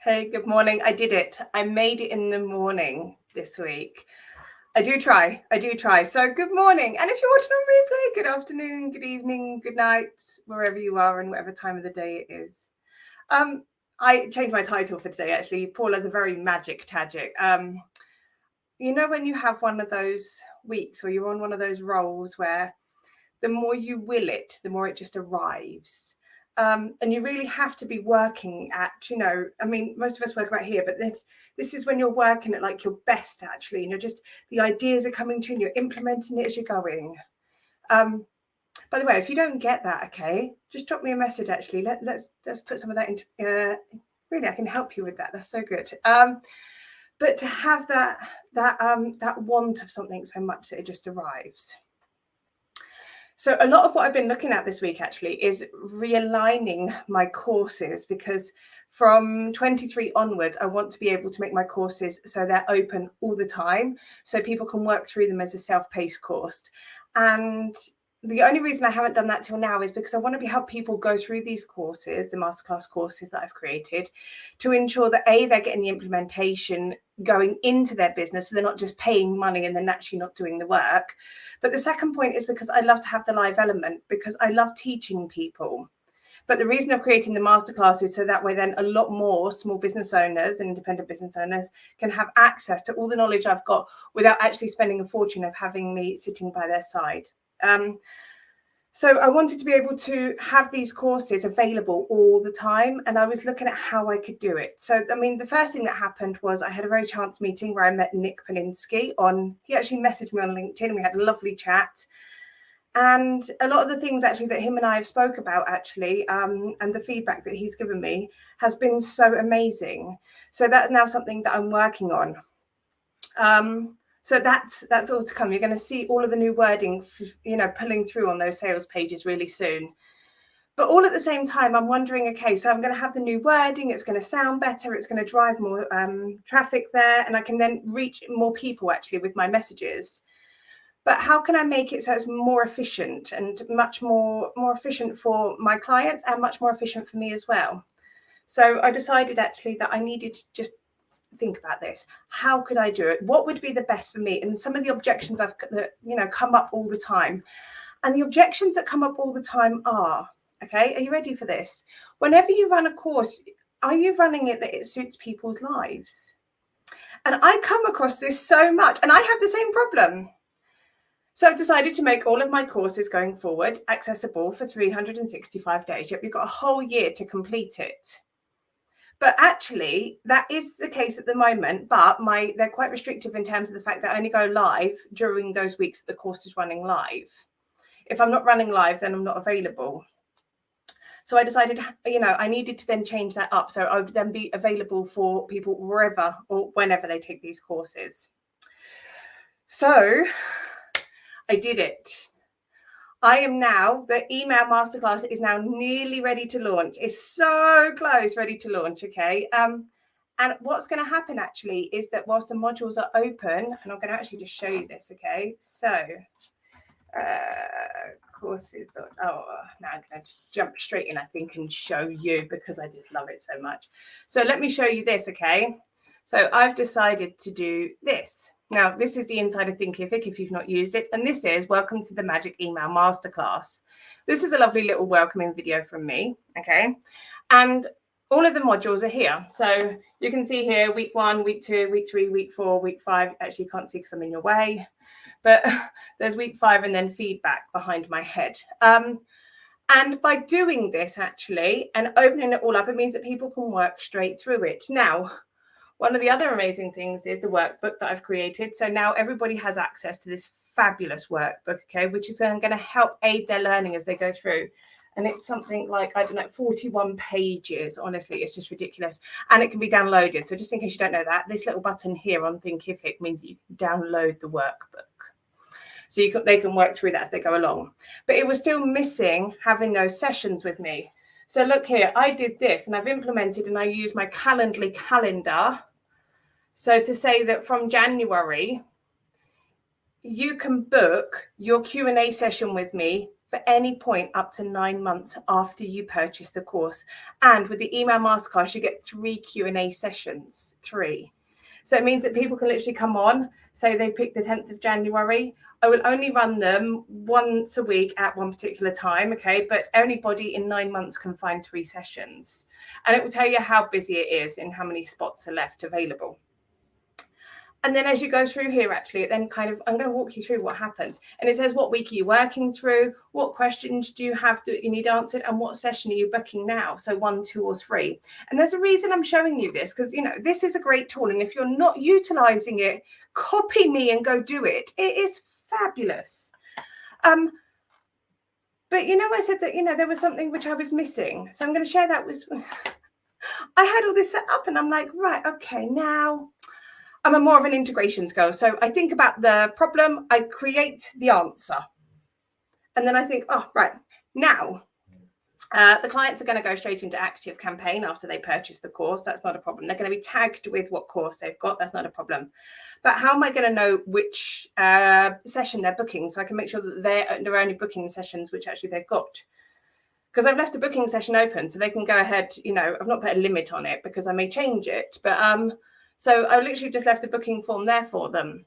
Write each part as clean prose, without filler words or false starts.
Hey, good morning. I did it. I made it in the morning this week. I do try. So good morning. And if you're watching on replay, good afternoon, good evening, good night, wherever you are and whatever time of the day it is. I changed my title for today, actually. Paula, the very magic tagic. You know, when you have one of those weeks or you're on one of those rolls where the more you will it, the more it just arrives. And you really have to be working at, most of us work about here, but this is when you're working at like your best, actually. Just the ideas are coming to you and you're implementing it as you're going. By the way, if you don't get that, okay, just drop me a message, actually. Let's put some of that into, really, I can help you with that. That's so good. But to have that want of something so much that it just arrives. So a lot of what I've been looking at this week actually is realigning my courses, because from 23 onwards, I want to be able to make my courses so they're open all the time, so people can work through them as a self-paced course. And the only reason I haven't done that till now is because I want to help people go through these courses, the masterclass courses that I've created, to ensure that A, they're getting the implementation going into their business, so they're not just paying money and then actually not doing the work. But the second point is because I love to have the live element, because I love teaching people. But the reason of creating the masterclass is so that way then a lot more small business owners and independent business owners can have access to all the knowledge I've got without actually spending a fortune of having me sitting by their side. So I wanted to be able to have these courses available all the time, and I was looking at how I could do it. So, the first thing that happened was I had a very chance meeting where I met Nick Polinsky he actually messaged me on LinkedIn, and we had a lovely chat. And a lot of the things actually that him and I have spoke about actually, and the feedback that he's given me has been so amazing. So that's now something that I'm working on. So that's all to come. You're going to see all of the new wording, pulling through on those sales pages really soon. But all at the same time, I'm wondering, okay, so I'm going to have the new wording. It's going to sound better. It's going to drive more traffic there. And I can then reach more people actually with my messages. But how can I make it so it's more efficient and much more efficient for my clients and much more efficient for me as well? So I decided actually that I needed to just think about this. How could I do it? What would be the best for me? And some of the objections come up all the time. And the objections that come up all the time are, okay, are you ready for this? Whenever you run a course, are you running it that it suits people's lives? And I come across this so much, and I have the same problem. So I've decided to make all of my courses going forward accessible for 365 days. Yep, you've got a whole year to complete it. But actually, that is the case at the moment, but they're quite restrictive in terms of the fact that I only go live during those weeks that the course is running live. If I'm not running live, then I'm not available. So I decided, I needed to then change that up, so I would then be available for people wherever or whenever they take these courses. So I did it. I am now, the email masterclass is now nearly ready to launch. It's so close, ready to launch, okay? And what's going to happen actually is that whilst the modules are open, and I'm going to actually just show you this, okay? So, courses. Now I'm going to just jump straight in, I think, and show you, because I just love it so much. So let me show you this, okay? So I've decided to do this. Now, this is the inside of Thinkific if you've not used it. And this is Welcome to the Magic Email Masterclass. This is a lovely little welcoming video from me, okay? And all of the modules are here. So you can see here week 1, week 2, week 3, week 4, week 5. Actually, you can't see because I'm in your way. But there's week 5 and then feedback behind my head. And by doing this, actually, and opening it all up, it means that people can work straight through it. Now, one of the other amazing things is the workbook that I've created. So now everybody has access to this fabulous workbook, okay, which is going to help aid their learning as they go through. And it's something like, 41 pages. Honestly, it's just ridiculous. And it can be downloaded. So just in case you don't know that, this little button here on Thinkific means that you can download the workbook. So they can work through that as they go along. But it was still missing having those sessions with me. So look here, I did this and I've implemented and I use my Calendly calendar. So to say that from January, you can book your Q&A session with me for any point up to 9 months after you purchase the course. And with the email masterclass, you get 3 Q&A sessions, 3. So it means that people can literally come on, say they pick the 10th of January. I will only run them once a week at one particular time, okay? But anybody in 9 months can find 3 sessions. And it will tell you how busy it is and how many spots are left available. And then as you go through here, actually, it then kind of, I'm going to walk you through what happens. And it says, what week are you working through? What questions do you have that you need answered? And what session are you booking now? So 1, 2, or 3. And there's a reason I'm showing you this, because, you know, this is a great tool. And if you're not utilizing it, copy me and go do it. It is fabulous. But, you know, I said that, you know, there was something which I was missing. So I'm going to share that with, I had all this set up and I'm like, right, okay, now I'm a more of an integrations girl. So I think about the problem, I create the answer. And then I think, oh, right, now the clients are going to go straight into active campaign after they purchase the course. That's not a problem. They're going to be tagged with what course they've got. That's not a problem. But how am I going to know which session they're booking so I can make sure that they're only booking the sessions which actually they've got? Because I've left a booking session open so they can go ahead, you know, I've not put a limit on it because I may change it. But so I literally just left a booking form there for them.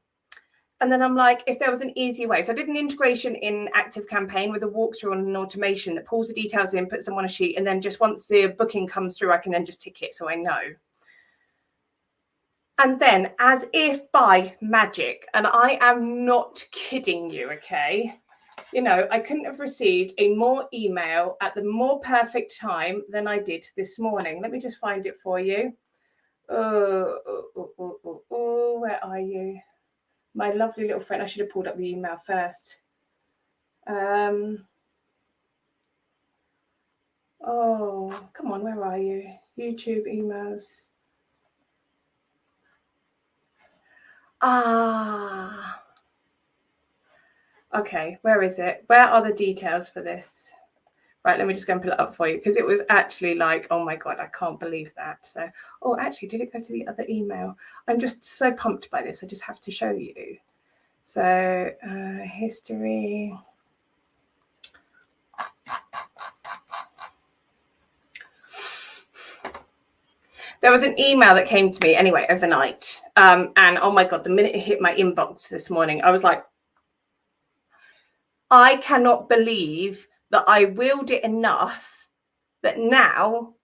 And then I'm like, if there was an easy way. So I did an integration in Active Campaign with a walkthrough and an automation that pulls the details in, puts them on a sheet, and then just once the booking comes through, I can then just tick it so I know. And then, as if by magic, and I am not kidding you, okay? You know, I couldn't have received a more email at the more perfect time than I did this morning. Let me just find it for you. Where are you? My lovely little friend. I should have pulled up the email first. Oh, come on, where are you? YouTube emails. Okay, where is it? Where are the details for this? Right, let me just go and pull it up for you because it was actually like, oh my God, I can't believe that. So, oh, actually, did it go to the other email? I'm just so pumped by this. I just have to show you. So, history. There was an email that came to me anyway overnight. And oh my God, the minute it hit my inbox this morning, I was like, I cannot believe that I willed it enough that now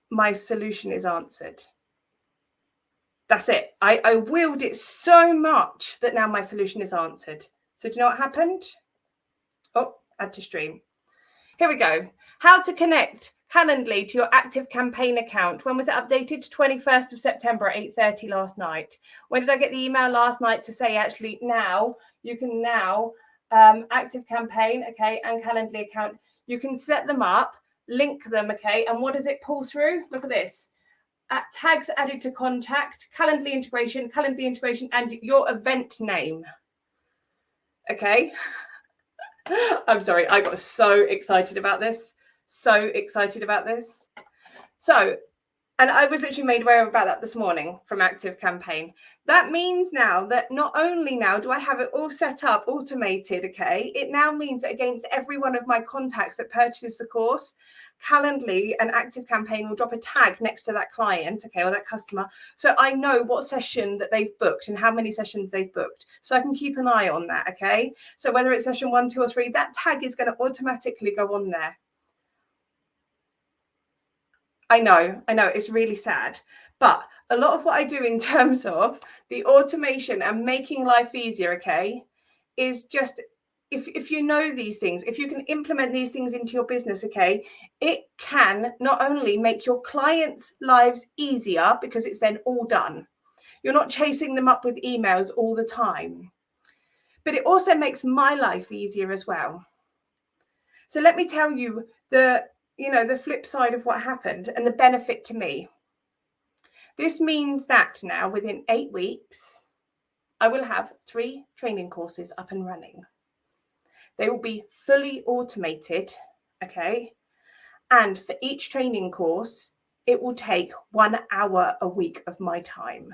my solution is answered. That's it. I willed it so much that now my solution is answered. So do you know what happened? Oh, add to stream. Here we go. How to connect Calendly to your active campaign account. When was it updated? 21st of September at 8:30 last night. When did I get the email last night to say actually now you can now active campaign, okay, and Calendly account. You can set them up, link them, okay, and what does it pull through? Look at this. Tags added to contact, Calendly integration, and your event name. Okay. I'm sorry, I got so excited about this. So, and I was literally made aware about that this morning from Active Campaign. That means now that not only now do I have it all set up, automated, okay, it now means that against every one of my contacts that purchases the course, Calendly and Active Campaign will drop a tag next to that client, okay, or that customer. So I know what session that they've booked and how many sessions they've booked. So I can keep an eye on that, okay? So whether it's session 1, 2, or 3, that tag is going to automatically go on there. I know, it's really sad. But a lot of what I do in terms of the automation and making life easier, okay, is just if you know these things, if you can implement these things into your business, okay, it can not only make your clients' lives easier because it's then all done. You're not chasing them up with emails all the time. But it also makes my life easier as well. So let me tell you the flip side of what happened and the benefit to me. This means that now within 8 weeks, I will have 3 training courses up and running. They will be fully automated, okay? And for each training course, it will take 1 hour a week of my time.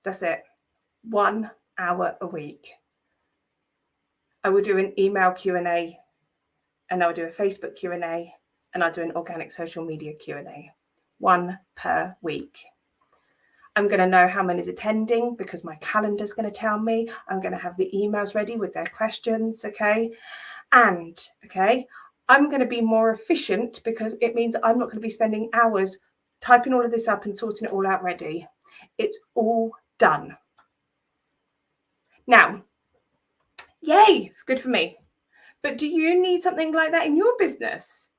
That's it. 1 hour a week. I will do an email Q&A, and I'll do a Facebook Q&A, and I'll do an organic social media Q&A, 1 per week. I'm going to know how many's attending because my calendar's going to tell me. I'm going to have the emails ready with their questions, okay? And, okay, I'm going to be more efficient because it means I'm not going to be spending hours typing all of this up and sorting it all out ready. It's all done. Now, yay, good for me. But do you need something like that in your business?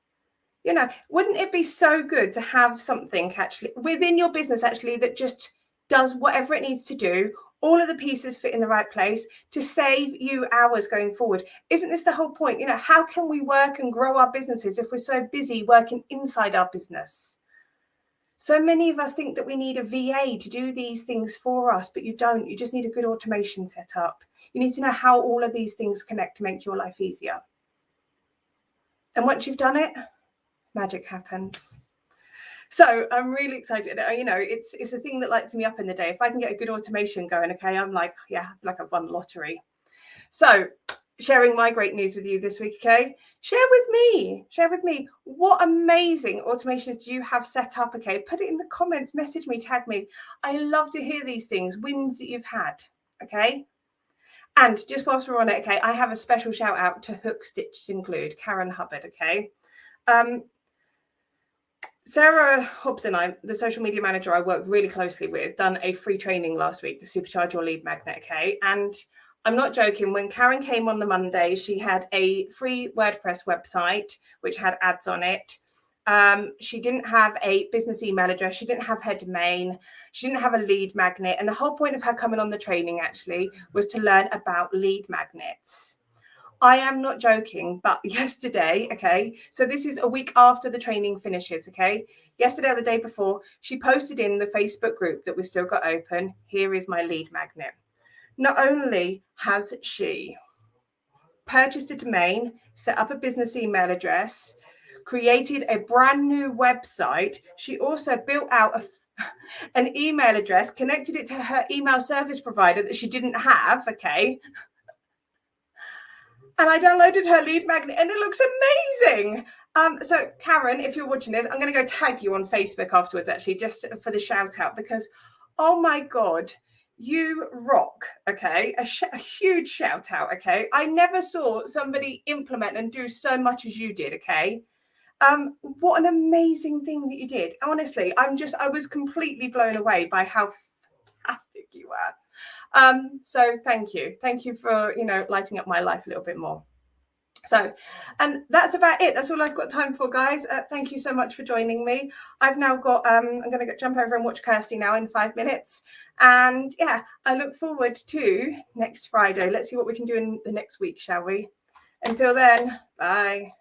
You know, wouldn't it be so good to have something actually within your business actually that just does whatever it needs to do, all of the pieces fit in the right place to save you hours going forward? Isn't this the whole point? You know, how can we work and grow our businesses if we're so busy working inside our business? So many of us think that we need a VA to do these things for us, but you don't. You just need a good automation set up. You need to know how all of these things connect to make your life easier. And once you've done it, magic happens. So I'm really excited. You know, it's a thing that lights me up in the day. If I can get a good automation going, okay, I'm like, yeah, I feel like I've won the lottery. So sharing my great news with you this week, okay? Share with me what amazing automations do you have set up, okay? Put it in the comments, message me, tag me. I love to hear these things, wins that you've had, okay? And just whilst we're on it, okay, I have a special shout out to Hook Stitched Include, Karen Hubbard, okay? Sarah Hobbs and I, the social media manager I work really closely with, done a free training last week to supercharge your lead magnet, okay? And I'm not joking, when Karen came on the Monday, she had a free WordPress website, which had ads on it. She didn't have a business email address. She didn't have her domain. She didn't have a lead magnet. And the whole point of her coming on the training actually was to learn about lead magnets. I am not joking, but yesterday, okay, so this is a week after the training finishes, okay? Yesterday or the day before, she posted in the Facebook group that we've still got open, here is my lead magnet. Not only has she purchased a domain, set up a business email address, created a brand new website, she also built out an email address, connected it to her email service provider that she didn't have, okay? And I downloaded her lead magnet and it looks amazing. So Karen, if you're watching this, I'm going to go tag you on Facebook afterwards, actually, just for the shout out, because, oh my God, you rock, okay? A huge shout out, okay? I never saw somebody implement and do so much as you did, okay? What an amazing thing that you did. Honestly, I was completely blown away by how fantastic you were. So thank you for, you know, lighting up my life a little bit more. So, and that's about it. That's all I've got time for, guys. Thank you so much for joining me. I've now got, I'm going to jump over and watch Kirsty now in 5 minutes. And yeah, I look forward to next Friday. Let's see what we can do in the next week, shall we? Until then, bye.